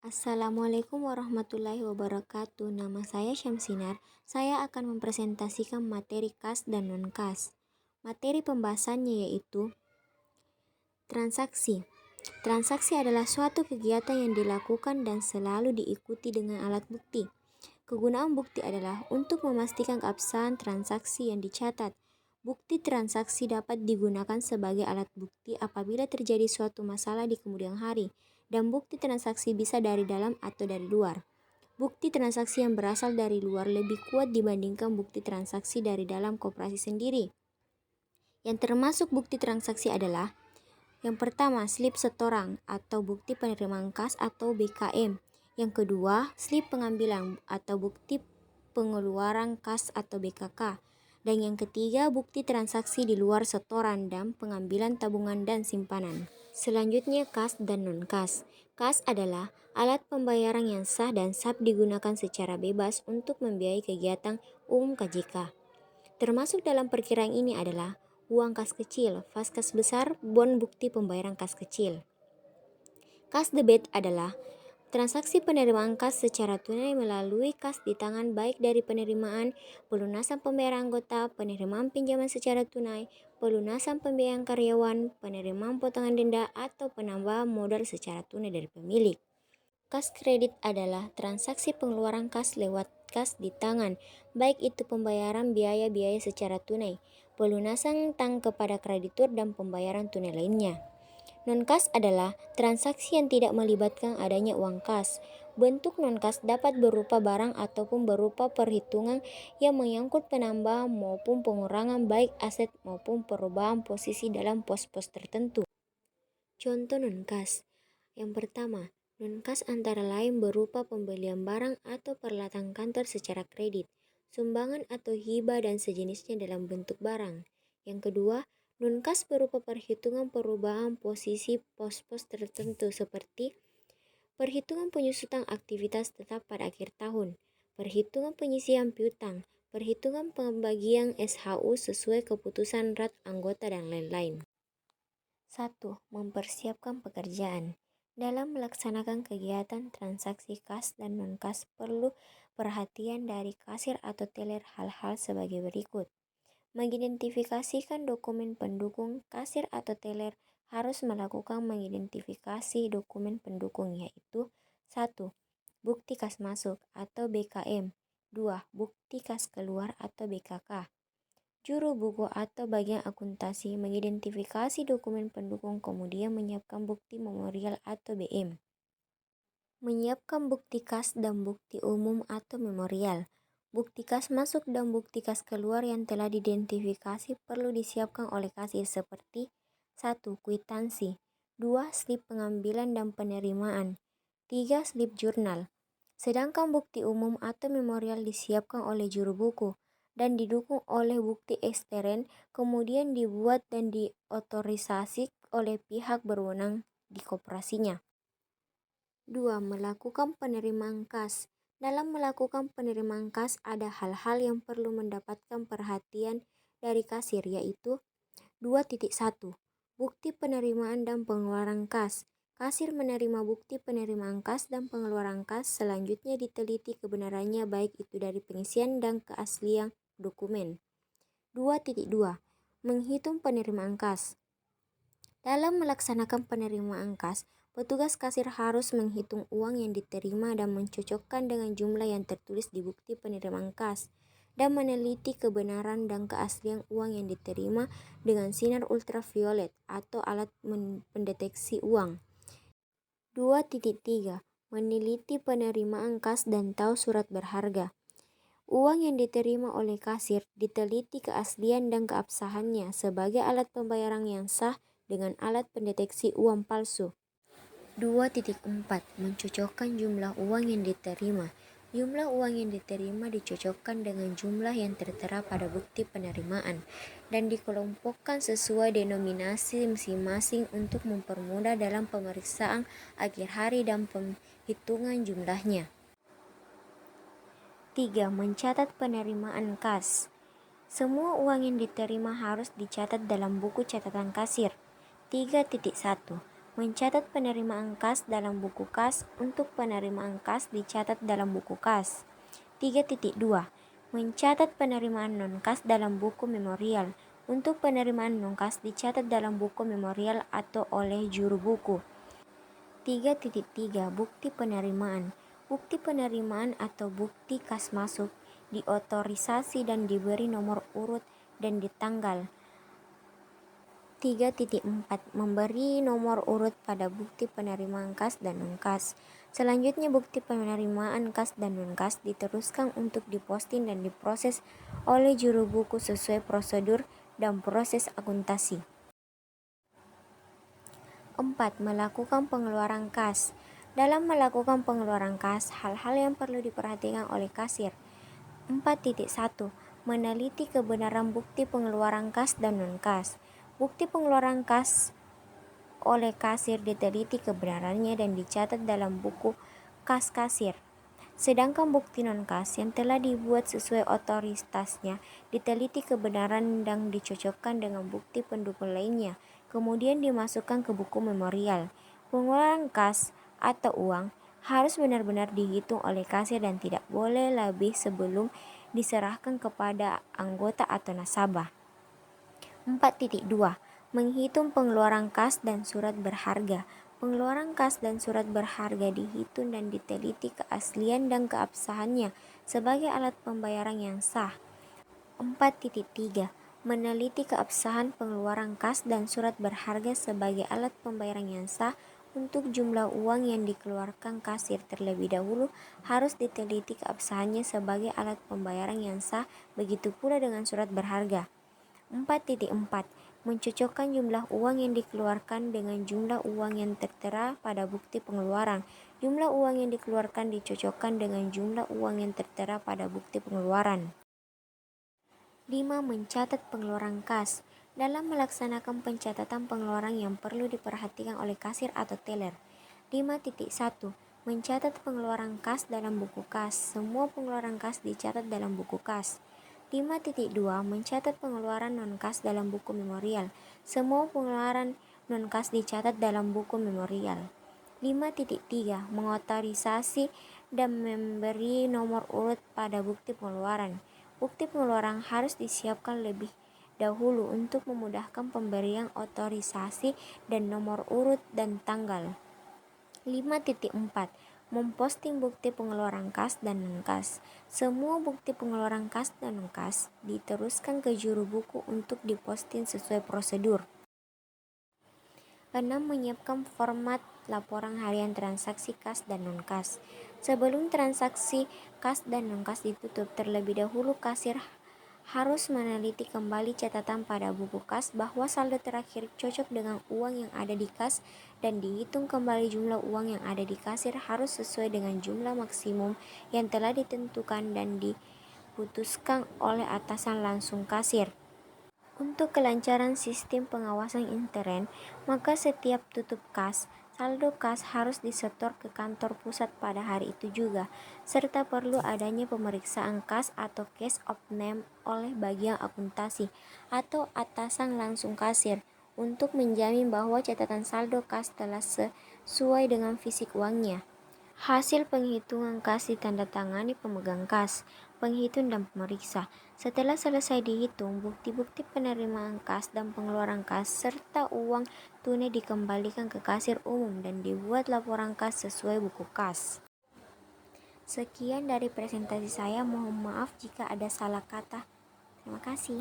Assalamualaikum warahmatullahi wabarakatuh. Nama saya Syamsinar. Saya akan mempresentasikan materi kas dan non-kas. Materi pembahasannya yaitu transaksi. Transaksi adalah suatu kegiatan yang dilakukan dan selalu diikuti dengan alat bukti. Kegunaan bukti adalah untuk memastikan keabsahan transaksi yang dicatat. Bukti transaksi dapat digunakan sebagai alat bukti apabila terjadi suatu masalah di kemudian hari, dan bukti transaksi bisa dari dalam atau dari luar. Bukti transaksi yang berasal dari luar lebih kuat dibandingkan bukti transaksi dari dalam koperasi sendiri. Yang termasuk bukti transaksi adalah yang pertama, slip setoran atau bukti penerimaan kas atau BKM. Yang kedua, slip pengambilan atau bukti pengeluaran kas atau BKK. Dan yang ketiga, bukti transaksi di luar setoran dan pengambilan tabungan dan simpanan. Selanjutnya, kas dan non-kas. Kas adalah alat pembayaran yang sah dan sah digunakan secara bebas untuk membiayai kegiatan umum KJK. Termasuk dalam perkiraan ini adalah uang kas kecil, vas kas besar, bon bukti pembayaran kas kecil. Kas debit adalah transaksi penerimaan kas secara tunai melalui kas di tangan baik dari penerimaan, pelunasan pembayaran anggota, penerimaan pinjaman secara tunai, pelunasan pembiayaan karyawan, penerimaan potongan denda, atau penambahan modal secara tunai dari pemilik. Kas kredit adalah transaksi pengeluaran kas lewat kas di tangan, baik itu pembayaran biaya-biaya secara tunai, pelunasan utang kepada kreditur, dan pembayaran tunai lainnya. Non-kas adalah transaksi yang tidak melibatkan adanya uang kas. Bentuk non-kas dapat berupa barang ataupun berupa perhitungan yang menyangkut penambahan maupun pengurangan baik aset maupun perubahan posisi dalam pos-pos tertentu. Contoh non-kas. Yang pertama, non-kas antara lain berupa pembelian barang atau peralatan kantor secara kredit, sumbangan atau hibah dan sejenisnya dalam bentuk barang. Yang kedua, non-kas berupa perhitungan perubahan posisi pos-pos tertentu seperti perhitungan penyusutan aktivitas tetap pada akhir tahun, perhitungan penyisihan piutang, perhitungan pembagian SHU sesuai keputusan RAT anggota, dan lain-lain. 1. Mempersiapkan pekerjaan. Dalam melaksanakan kegiatan transaksi kas dan non-kas perlu perhatian dari kasir atau teller hal-hal sebagai berikut. Mengidentifikasikan dokumen pendukung. Kasir atau teller harus melakukan mengidentifikasi dokumen pendukung, yaitu 1. Bukti kas masuk atau BKM. 2. Bukti kas keluar atau BKK. Juru buku atau bagian akuntansi mengidentifikasi dokumen pendukung, kemudian menyiapkan bukti memorial atau BM. Menyiapkan bukti kas dan bukti umum atau memorial. Bukti kas masuk dan bukti kas keluar yang telah diidentifikasi perlu disiapkan oleh kasir seperti 1. Kwitansi, 2. Slip pengambilan dan penerimaan, 3. Slip jurnal. Sedangkan bukti umum atau memorial disiapkan oleh juru buku dan didukung oleh bukti ekstern, kemudian dibuat dan diotorisasi oleh pihak berwenang di koperasinya. 2. Melakukan penerimaan kas. Dalam melakukan penerimaan kas ada hal-hal yang perlu mendapatkan perhatian dari kasir, yaitu 2.1. Bukti penerimaan dan pengeluaran kas. Kasir menerima bukti penerimaan kas dan pengeluaran kas, selanjutnya diteliti kebenarannya baik itu dari pengisian dan keaslian dokumen. 2.2. Menghitung penerimaan kas. Dalam melaksanakan penerimaan kas, petugas kasir harus menghitung uang yang diterima dan mencocokkan dengan jumlah yang tertulis di bukti penerimaan kas, dan meneliti kebenaran dan keaslian uang yang diterima dengan sinar ultraviolet atau alat pendeteksi uang. 2.3. Meneliti penerimaan kas dan tahu surat berharga. Uang yang diterima oleh kasir diteliti keaslian dan keabsahannya sebagai alat pembayaran yang sah dengan alat pendeteksi uang palsu. 2.4. Mencocokkan jumlah uang yang diterima. Jumlah uang yang diterima dicocokkan dengan jumlah yang tertera pada bukti penerimaan dan dikelompokkan sesuai denominasi masing-masing untuk mempermudah dalam pemeriksaan akhir hari dan penghitungan jumlahnya. 3. Mencatat penerimaan kas. Semua uang yang diterima harus dicatat dalam buku catatan kasir. 3.1. mencatat penerimaan kas dalam buku kas. Untuk penerimaan kas dicatat dalam buku kas. 3.2. Mencatat penerimaan non-kas dalam buku memorial. Untuk penerimaan non-kas dicatat dalam buku memorial atau oleh juru buku. 3.3. Bukti penerimaan. Bukti penerimaan atau bukti kas masuk diotorisasi dan diberi nomor urut dan ditanggal. 3.4. Memberi nomor urut pada bukti penerimaan kas dan non-kas. Selanjutnya bukti penerimaan kas dan non-kas diteruskan untuk diposting dan diproses oleh juru buku sesuai prosedur dan proses akuntansi. 4. Melakukan pengeluaran kas. Dalam melakukan pengeluaran kas, hal-hal yang perlu diperhatikan oleh kasir. 4.1. Meneliti kebenaran bukti pengeluaran kas dan non-kas. Bukti pengeluaran kas oleh kasir diteliti kebenarannya dan dicatat dalam buku kas kasir. Sedangkan bukti non-kas yang telah dibuat sesuai otoritasnya diteliti kebenaran dan dicocokkan dengan bukti pendukung lainnya, kemudian dimasukkan ke buku memorial. Pengeluaran kas atau uang harus benar-benar dihitung oleh kasir dan tidak boleh lebih sebelum diserahkan kepada anggota atau nasabah. 4.2. Menghitung pengeluaran kas dan surat berharga. Pengeluaran kas dan surat berharga dihitung dan diteliti keaslian dan keabsahannya sebagai alat pembayaran yang sah. 4.3. Meneliti keabsahan pengeluaran kas dan surat berharga sebagai alat pembayaran yang sah. Untuk jumlah uang yang dikeluarkan kasir terlebih dahulu harus diteliti keabsahannya sebagai alat pembayaran yang sah, begitu pula dengan surat berharga. 4.4. Mencocokkan jumlah uang yang dikeluarkan dengan jumlah uang yang tertera pada bukti pengeluaran. Jumlah uang yang dikeluarkan dicocokkan dengan jumlah uang yang tertera pada bukti pengeluaran. 5. Mencatat pengeluaran kas. Dalam melaksanakan pencatatan pengeluaran yang perlu diperhatikan oleh kasir atau teller. 5.1. Mencatat pengeluaran kas dalam buku kas. Semua pengeluaran kas dicatat dalam buku kas. 5.2. Mencatat pengeluaran non-kas dalam buku memorial. Semua pengeluaran non-kas dicatat dalam buku memorial. 5.3. Mengotorisasi dan memberi nomor urut pada bukti pengeluaran. Bukti pengeluaran harus disiapkan lebih dahulu untuk memudahkan pemberian otorisasi dan nomor urut dan tanggal. 5.4. Memposting bukti pengeluaran kas dan non-kas. Semua bukti pengeluaran kas dan non-kas diteruskan ke juru buku untuk diposting sesuai prosedur. 6. Menyiapkan format laporan harian transaksi kas dan non-kas. Sebelum transaksi kas dan non-kas ditutup, terlebih dahulu kasir harus meneliti kembali catatan pada buku kas bahwa saldo terakhir cocok dengan uang yang ada di kas dan dihitung kembali jumlah uang yang ada di kasir harus sesuai dengan jumlah maksimum yang telah ditentukan dan diputuskan oleh atasan langsung kasir. Untuk kelancaran sistem pengawasan intern, maka setiap tutup kas, saldo kas harus disetor ke kantor pusat pada hari itu juga, serta perlu adanya pemeriksaan kas atau case of name oleh bagian akuntansi atau atasan langsung kasir untuk menjamin bahwa catatan saldo kas telah sesuai dengan fisik uangnya. Hasil penghitungan kas ditandatangani pemegang kas, penghitung dan pemeriksa. Setelah selesai dihitung, bukti-bukti penerimaan kas dan pengeluaran kas serta uang tunai dikembalikan ke kasir umum dan dibuat laporan kas sesuai buku kas. Sekian dari presentasi saya, mohon maaf jika ada salah kata. Terima kasih.